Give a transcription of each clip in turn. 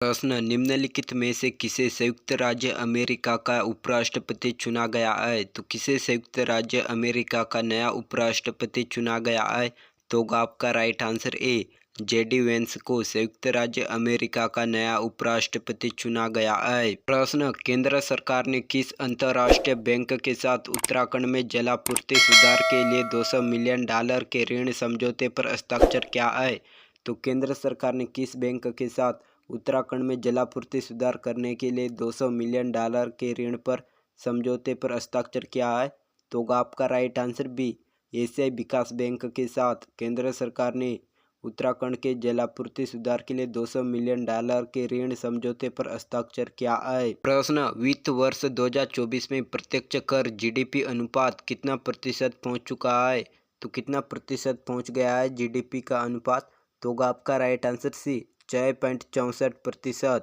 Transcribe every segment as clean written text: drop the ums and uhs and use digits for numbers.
प्रश्न निम्नलिखित में से किसे संयुक्त राज्य अमेरिका का उपराष्ट्रपति चुना गया है? तो किसे संयुक्त राज्य अमेरिका का नया उपराष्ट्रपति चुना गया है? तो आपका right answer A JD Vance को संयुक्त राज्य अमेरिका का नया उपराष्ट्रपति चुना गया है। प्रश्न केंद्र सरकार ने किस अंतर्राष्ट्रीय बैंक के साथ उत्तराखंड में जलापूर्ति सुधार के लिए $200 मिलियन के ऋण समझौते पर हस्ताक्षर किया है? तो केंद्र सरकार ने किस बैंक के साथ उत्तराखंड में जलापूर्ति सुधार करने के लिए $200 मिलियन के ऋण पर समझौते पर हस्ताक्षर किया है? तो आपका राइट आंसर बी एशियाई विकास बैंक के साथ केंद्र सरकार ने उत्तराखंड के जलापूर्ति सुधार के लिए $200 मिलियन के ऋण समझौते पर हस्ताक्षर किया है। प्रश्न वित्त वर्ष 2024 में प्रत्यक्ष कर जीडीपी अनुपात कितना प्रतिशत पहुंच चुका है? तो कितना प्रतिशत पहुंच गया है जीडीपी का अनुपात? तो आपका राइट आंसर सी 6.64%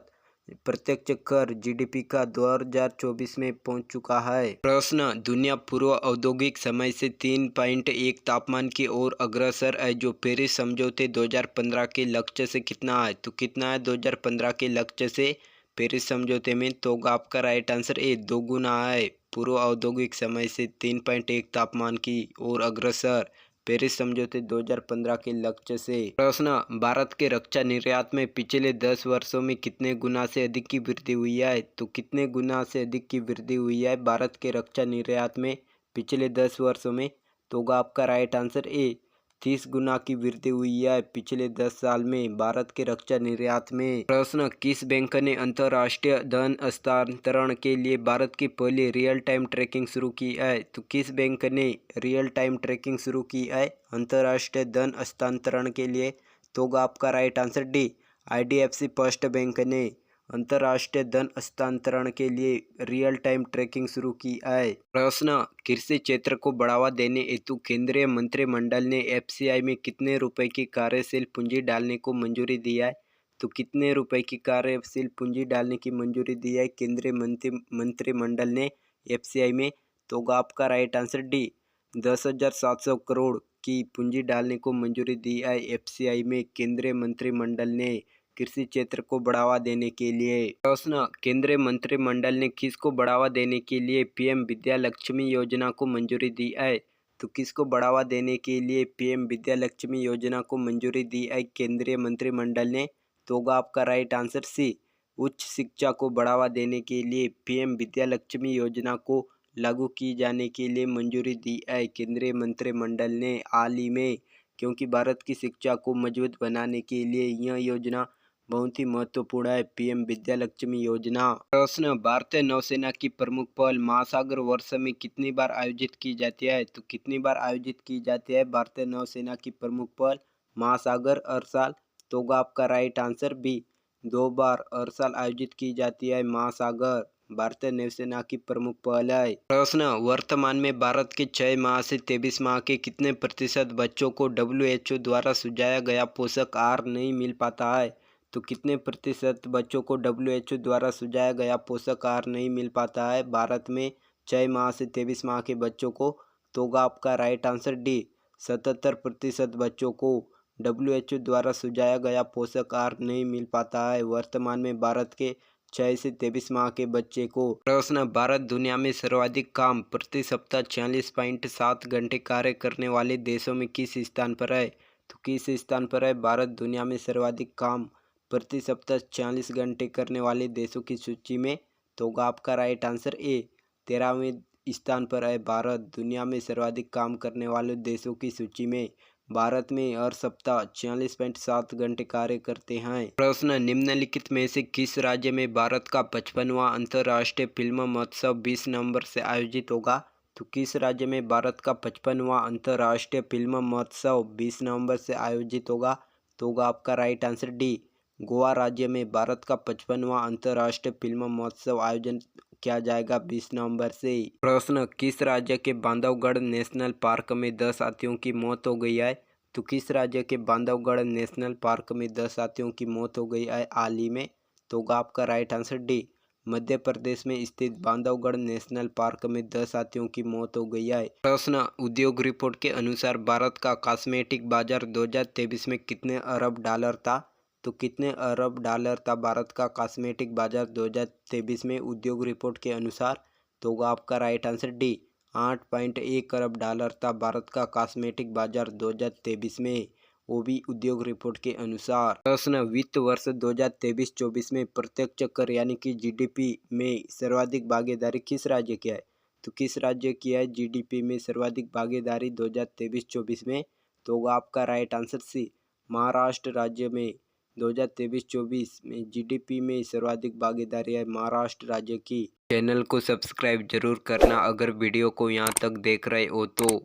प्रत्यक्ष कर जीडीपी का 2024 में पहुंच चुका है। प्रश्न दुनिया पूर्व औद्योगिक समय से 3.1 तापमान की ओर अग्रसर है जो पेरिस समझौते 2015 के लक्ष्य से कितना है? तो कितना है 2015 के लक्ष्य से पेरिस समझौते में? तो आपका राइट आंसर ए 2 गुना है। पूर्व औद्योगिक समय से 3.1 तापमान की ओर अग्रसर पेरिस समझौते 2015 के लक्ष्य से। प्रश्न भारत के रक्षा निर्यात में पिछले 10 वर्षों में कितने गुना से अधिक की वृद्धि हुई है? तो कितने गुना से अधिक की वृद्धि हुई है भारत के रक्षा निर्यात में पिछले 10 वर्षों में? तो आपका राइट आंसर ए 30 गुना की वृद्धि हुई है पिछले 10 साल में भारत के रक्षा निर्यात में। प्रश्न किस बैंक ने अंतर्राष्ट्रीय धन हस्तांतरण के लिए भारत की पहली रियल टाइम ट्रैकिंग शुरू की है? तो किस बैंक ने रियल टाइम ट्रैकिंग शुरू की है अंतर्राष्ट्रीय धन हस्तांतरण के लिए? तो आपका right answer D IDFC first bank ने अंतर्राष्ट्रीय धन हस्तांतरण के लिए रियल टाइम ट्रैकिंग शुरू की है। प्रश्न कृषि क्षेत्र को बढ़ावा देने हेतु केंद्रीय मंत्रिमंडल ने एफसीआई में कितने रुपए की कार्यशील पूंजी डालने को मंजूरी दी है? तो कितने रुपए की कार्यशील पूंजी डालने की मंजूरी दी है केंद्रीय मंत्रिमंडल ने एफसीआई में? तो आपका राइट आंसर डी 10,700 करोड़ की पूंजी डालने को मंजूरी दी है एफसीआई में केंद्रीय मंत्रिमंडल ने कृषि क्षेत्र को बढ़ावा देने के लिए। प्रश्न केंद्रीय मंत्रिमंडल ने किसको बढ़ावा देने के लिए पीएम विद्या लक्ष्मी योजना को मंजूरी दी है? तो किसको बढ़ावा देने के लिए पीएम विद्या लक्ष्मी योजना को मंजूरी दी है केंद्रीय मंत्रिमंडल ने? तो होगा आपका राइट आंसर सी उच्च शिक्षा को बढ़ावा देने के लिए पीएम विद्या लक्ष्मी योजना को लागू की जाने के लिए मंजूरी दी है केंद्रीय मंत्रिमंडल ने हाल ही में, क्योंकि भारत की शिक्षा को मजबूत बनाने के लिए यह योजना बहुत ही महत्वपूर्ण है पीएम विद्या लक्ष्मी योजना। प्रश्न भारतीय नौसेना की प्रमुख पहल महासागर वर्ष में कितनी बार आयोजित की जाती है? तो कितनी बार आयोजित की जाती है भारतीय नौसेना की प्रमुख पहल महासागर हर साल? तो होगा आपका राइट आंसर बी 2 बार हर साल आयोजित की जाती है महासागर भारतीय नौसेना की प्रमुख पहल है। प्रश्न वर्तमान में भारत के 6 माह से 23 माह के कितने प्रतिशत बच्चों को WHO द्वारा सुझाया गया पोषक आहार नहीं मिल पाता है? तो कितने प्रतिशत बच्चों को WHO द्वारा सुझाया गया पोषक आहार नहीं मिल पाता है भारत में 6 माह से 23 माह के बच्चों को? तो होगा आपका राइट आंसर डी 77% बच्चों को WHO द्वारा सुझाया गया पोषक आहार नहीं मिल पाता है वर्तमान में भारत के 6 से 23 माह के बच्चे को। प्रश्न भारत दुनिया में सर्वाधिक काम प्रति सप्ताह 46.7 घंटे कार्य करने वाले देशों में किस स्थान पर है? तो किस स्थान पर है भारत दुनिया में सर्वाधिक काम प्रति सप्ताह 46 घंटे करने वाले देशों की सूची में? तो होगा आपका राइट आंसर ए 13वें स्थान पर है भारत दुनिया में सर्वाधिक काम करने वाले देशों की सूची में। भारत में हर सप्ताह 46.7 घंटे कार्य करते हैं। प्रश्न निम्नलिखित में से किस राज्य में भारत का 55वां अंतर्राष्ट्रीय फिल्म महोत्सव 20 नवंबर से आयोजित होगा? तो किस राज्य में भारत का 55वां अंतर्राष्ट्रीय फिल्म महोत्सव 20 नवंबर से आयोजित होगा? तो होगा आपका राइट आंसर डी गोवा राज्य में भारत का 55वां अंतर्राष्ट्रीय फिल्म महोत्सव आयोजन किया जाएगा 20 नवंबर से। प्रश्न किस राज्य के बांधवगढ़ नेशनल पार्क में 10 हाथियों की मौत हो गई है? तो किस राज्य के बांधवगढ़ नेशनल पार्क में 10 हाथियों की मौत हो गई है हाल ही में? तो होगा आपका right answer D Madhya Pradesh में स्थित बांधवगढ़ नेशनल पार्क में 10 हाथियों की मौत हो गई है। प्रश्न उद्योग रिपोर्ट के अनुसार भारत का कॉस्मेटिक बाजार 2023 में कितने अरब डॉलर था? तो कितने अरब डॉलर था भारत का कॉस्मेटिक बाजार 2023 में उद्योग रिपोर्ट के अनुसार? तो होगा आपका राइट आंसर डी, 8.1 अरब डॉलर था भारत का कॉस्मेटिक बाजार 2023 में, वो भी उद्योग रिपोर्ट के अनुसार। प्रश्न, वित्त वर्ष 2023-24 में प्रत्यक्ष कर यानी कि जीडीपी में सर्वाधिक भागीदारी किस राज्य की है? तो किस राज्य की है जीडीपी में सर्वाधिक भागीदारी 2023-24 में? तो होगा आपका राइट आंसर सी, महाराष्ट्र राज्य में 2023-24 में जीडीपी में सर्वाधिक भागीदारी है महाराष्ट्र राज्य की। चैनल को सब्सक्राइब जरूर करना अगर वीडियो को यहाँ तक देख रहे हो तो।